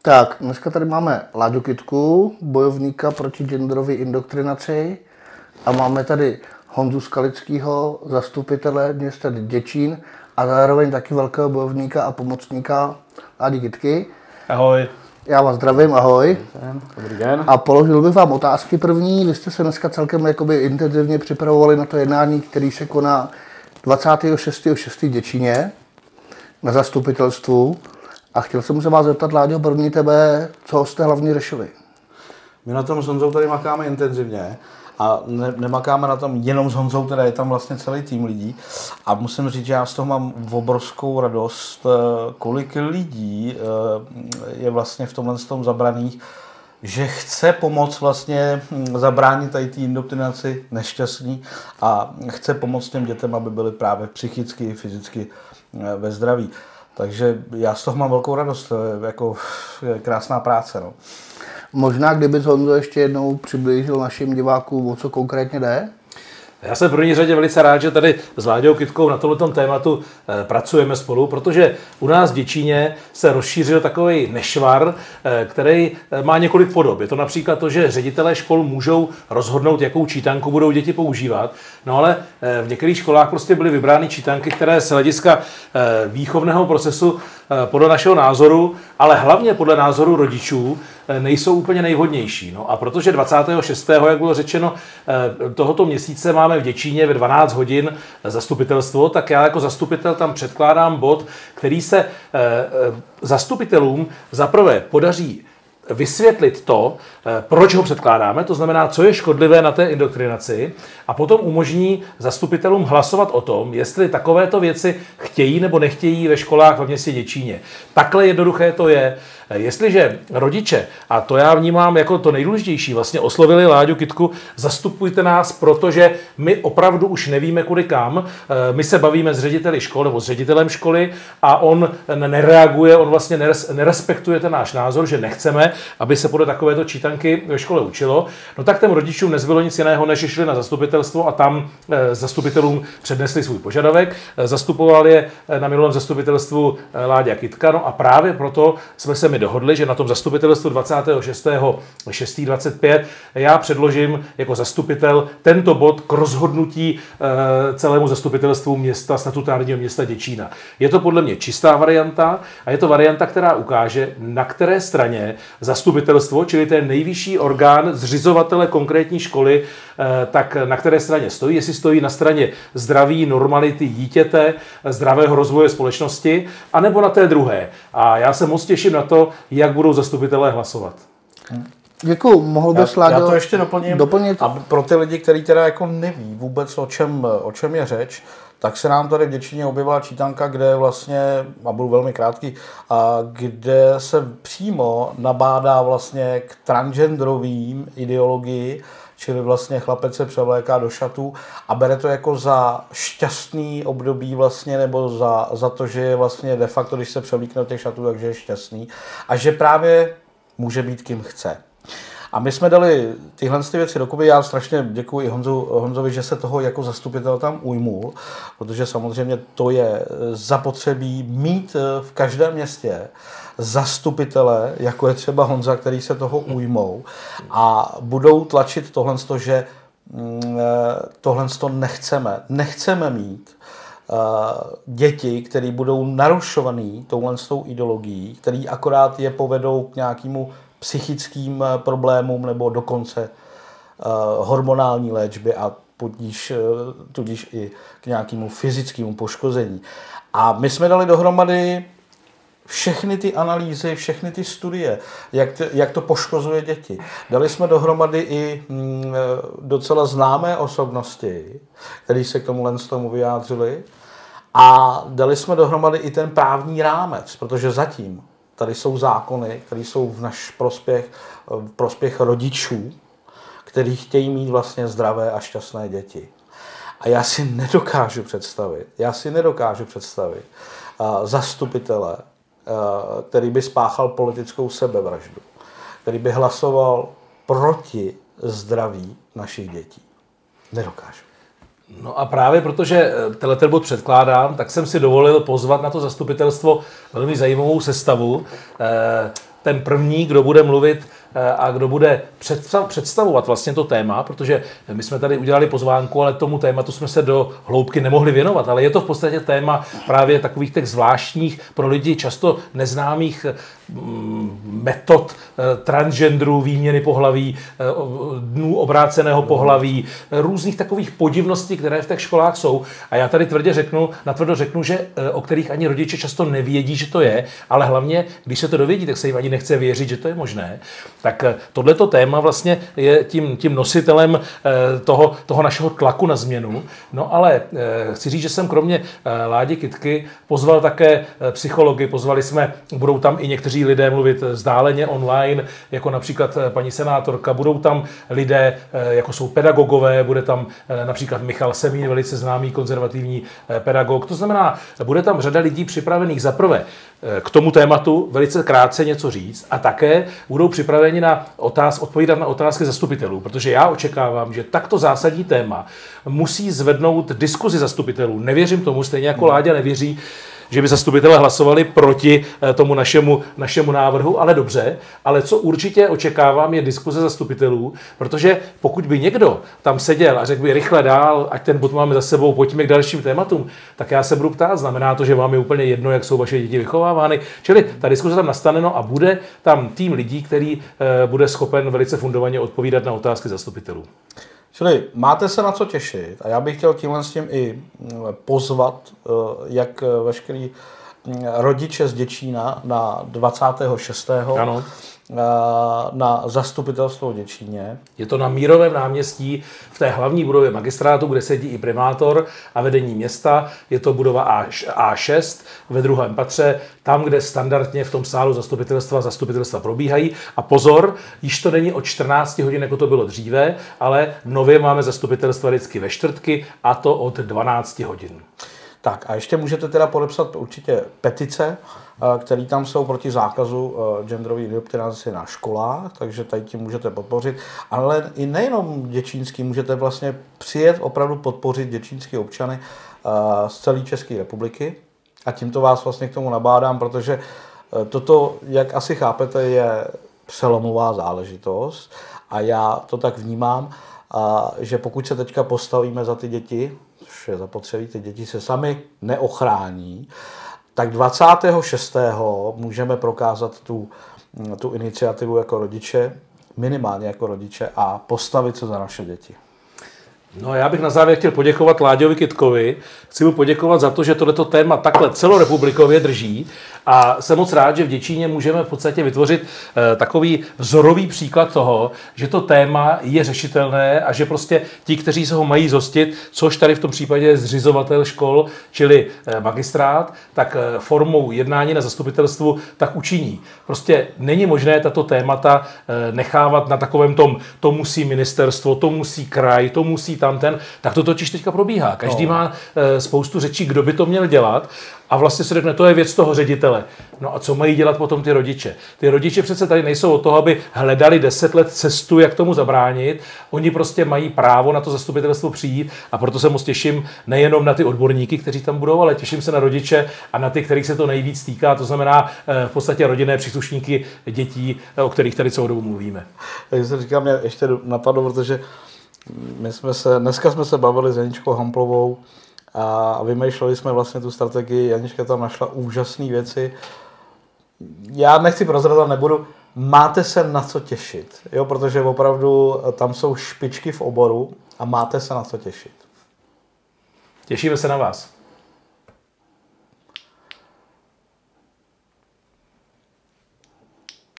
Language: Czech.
Tak, dneska tady máme Láďu Kytku, bojovníka proti genderové indoktrinaci, a máme tady Honzu Skalického, zastupitele města Děčín a zároveň taky velkého bojovníka a pomocníka Ládi Kytky. Ahoj. Já vás zdravím, ahoj. Dobrý den. A položil bych vám otázky první. Vy jste se dneska celkem intenzivně připravovali na to jednání, který se koná 26.6. v Děčíně na zastupitelstvu. A chtěl jsem se vás zeptat, Láďo, první tebe, co jste hlavně řešili? My na tom s Honzou tady makáme intenzivně a nemakáme na tom jenom s Honzou, teda je tam vlastně celý tým lidí. A musím říct, že já z toho mám obrovskou radost, kolik lidí je vlastně v tomhle tom zabraných, že chce pomoct vlastně zabránit tady té indoktrinaci nešťastný a chce pomoct těm dětem, aby byly právě psychicky i fyzicky ve zdraví. Takže já z toho mám velkou radost, to je jako krásná práce. No. Možná, kdyby Honzo ještě jednou přiblížil našim divákům, o co konkrétně jde? Já jsem v první řadě velice rád, že tady s Láďou Kytkou na tomto tématu pracujeme spolu, protože u nás v Děčíně se rozšířil takový nešvar, který má několik podob. Je to například to, že ředitelé škol můžou rozhodnout, jakou čítanku budou děti používat, no ale v některých školách prostě byly vybrány čítanky, které z hlediska výchovného procesu podle našeho názoru, ale hlavně podle názoru rodičů, nejsou úplně nejvhodnější. No a protože 26., jak bylo řečeno, tohoto měsíce máme v Děčíně ve 12 hodin zastupitelstvo, tak já jako zastupitel tam předkládám bod, který se zastupitelům zaprvé podaří vysvětlit to, proč ho předkládáme, to znamená, co je škodlivé na té indoktrinaci, a potom umožní zastupitelům hlasovat o tom, jestli takovéto věci chtějí nebo nechtějí ve školách ve městě Děčíně. Takhle jednoduché to je. Jestliže rodiče, a to já vnímám jako to nejdůležitější, vlastně oslovili Láďu Kytku, zastupujte nás, protože my opravdu už nevíme kudy kam, my se bavíme s řediteli školy nebo s ředitelem školy a on nereaguje, on vlastně nerespektuje ten náš názor, že nechceme, aby se podle takovéto čítanky ve škole učilo, no tak těm rodičům nezbylo nic jiného, než šli na zastupitelstvo a tam zastupitelům přednesli svůj požadavek. Zastupoval je na minulém zastupitelstvu Láďa Kytka, no a právě proto jsme se dohodli, že na tom zastupitelstvu 26.6.25 já předložím jako zastupitel tento bod k rozhodnutí celému zastupitelstvu města, statutárního města Děčína. Je to podle mě čistá varianta a je to varianta, která ukáže, na které straně zastupitelstvo, čili ten nejvyšší orgán zřizovatele konkrétní školy, tak na které straně stojí, jestli stojí na straně zdraví, normality dítěte, zdravého rozvoje společnosti, anebo na té druhé. A já se moc těším na to, jak budou zastupitelé hlasovat. Děkuju, mohl bys, Láďo, já to ještě doplnit. A pro ty lidi, kteří teda jako neví vůbec, o čem je řeč, tak se nám tady v Děčíně objevila čítanka, kde vlastně, a budu velmi krátký, a kde se přímo nabádá vlastně k transgenderovým ideologii, čili vlastně chlapec se převléká do šatů a bere to jako za šťastný období vlastně, nebo za to, že je vlastně de facto, když se převlíkne do těch šatů, takže je šťastný a že právě může být kým chce. A my jsme dali tyhle věci dokupy. Já strašně děkuji i Honzovi, že se toho jako zastupitel tam ujmul, protože samozřejmě to je zapotřebí mít v každém městě zastupitele, jako je třeba Honza, který se toho ujmou a budou tlačit tohle, že tohle nechceme. Nechceme mít děti, které budou narušovaný touhle ideologií, které akorát je povedou k nějakému psychickým problémům nebo dokonce hormonální léčbě a tudíž i k nějakému fyzickému poškození. A my jsme dali dohromady všechny ty analýzy, všechny ty studie, jak to poškozuje děti. Dali jsme dohromady i docela známé osobnosti, které se k tomu vyjádřili, a dali jsme dohromady i ten právní rámec, protože zatím tady jsou zákony, které jsou v náš prospěch rodičů, kteří chtějí mít vlastně zdravé a šťastné děti. A já si nedokážu představit zastupitele, který by spáchal politickou sebevraždu, který by hlasoval proti zdraví našich dětí. Nedokážu. No a právě protože tenhle bod předkládám, tak jsem si dovolil pozvat na to zastupitelstvo velmi zajímavou sestavu. ten první, kdo bude mluvit a kdo bude představovat vlastně to téma, protože my jsme tady udělali pozvánku, ale tomu tématu jsme se do hloubky nemohli věnovat, ale je to v podstatě téma právě takových těch zvláštních, pro lidi často neznámých metod transgenderů, výměny pohlaví, dnů obráceného pohlaví, různých takových podivností, které v těch školách jsou. A já tady natvrdo řeknu, že o kterých ani rodiče často nevědí, že to je, ale hlavně, když se to dovědí, tak se jim ani nechce věřit, že to je možné. Tak tohleto téma vlastně je tím nositelem toho našeho tlaku na změnu. No ale chci říct, že jsem kromě Ládi Kytky pozval také psychology, budou tam i někteří lidé mluvit vzdáleně online, jako například paní senátorka, budou tam lidé, jako jsou pedagogové, bude tam například Michal Semín, velice známý konzervativní pedagog. To znamená, bude tam řada lidí připravených zaprvé k tomu tématu velice krátce něco říct a také budou připraveni odpovídat na otázky zastupitelů, protože já očekávám, že takto zásadní téma musí zvednout diskuzi zastupitelů. Nevěřím tomu, stejně jako Láďa nevěří, že by zastupitelé hlasovali proti tomu našemu návrhu, ale dobře. Ale co určitě očekávám, je diskuze zastupitelů, protože pokud by někdo tam seděl a řekl by rychle dál, ať ten bod máme za sebou, pojďme k dalším tématům, tak já se budu ptát, znamená to, že vám je úplně jedno, jak jsou vaše děti vychovávány. Čili ta diskuze tam nastane a bude tam tým lidí, který bude schopen velice fundovaně odpovídat na otázky zastupitelů. Čili máte se na co těšit a já bych chtěl tímhle s tím i pozvat, jak veškerý rodiče z Děčína na 26. Ano. Na zastupitelstvo v Děčíně. Je to na Mírovém náměstí v té hlavní budově magistrátu, kde sedí i primátor a vedení města. Je to budova A6 ve 2. patře, tam, kde standardně v tom sálu zastupitelstva probíhají. A pozor, již to není od 14 hodin, jako to bylo dříve, ale nově máme zastupitelstva vždycky ve čtvrtky a to od 12 hodin. Tak a ještě můžete teda podepsat určitě petice, které tam jsou proti zákazu genderové indoktrinace na školách, takže tady tím můžete podpořit. Ale i nejenom děčínský, můžete vlastně přijet opravdu podpořit děčínský občany z celé České republiky. A tímto vás vlastně k tomu nabádám, protože toto, jak asi chápete, je přelomová záležitost. A já to tak vnímám, že pokud se teďka postavíme za ty děti, což je zapotřebí, ty děti se sami neochrání, tak 26. můžeme prokázat tu iniciativu jako rodiče, minimálně jako rodiče, a postavit se za naše děti. No já bych na závěr chtěl poděkovat Láďovi Kytkovi. Chci mu poděkovat za to, že tohleto téma takhle celorepublikově drží a jsem moc rád, že v Děčíně můžeme v podstatě vytvořit takový vzorový příklad toho, že to téma je řešitelné a že prostě ti, kteří se ho mají zhostit, což tady v tom případě je zřizovatel škol, čili magistrát, tak formou jednání na zastupitelstvu tak učiní. Prostě není možné tato témata nechávat na takovém to musí ministerstvo, to musí kraj, to musí tamten, tak to totiž teďka probíhá. Každý má spoustu řečí, kdo by to měl dělat a vlastně se řekne, to je věc toho ředitele. No a co mají dělat potom ty rodiče? Ty rodiče přece tady nejsou od toho, aby hledali 10 let cestu, jak tomu zabránit. Oni prostě mají právo na to zastupitelstvo přijít a proto se moc těším nejenom na ty odborníky, kteří tam budou, ale těším se na rodiče a na ty, kterých se to nejvíc týká, to znamená v podstatě rodinné příslušníky dětí, o kterých tady celou dobu mluvíme. Takže se říkám, mě ještě napadlo, protože dneska jsme se bavili s Janičkou Hamplovou a vymýšleli jsme vlastně tu strategii. Janička tam našla úžasné věci. Já nechci prozrazovat, nebudu. Máte se na co těšit, jo? Protože opravdu tam jsou špičky v oboru a máte se na co těšit. Těšíme se na vás.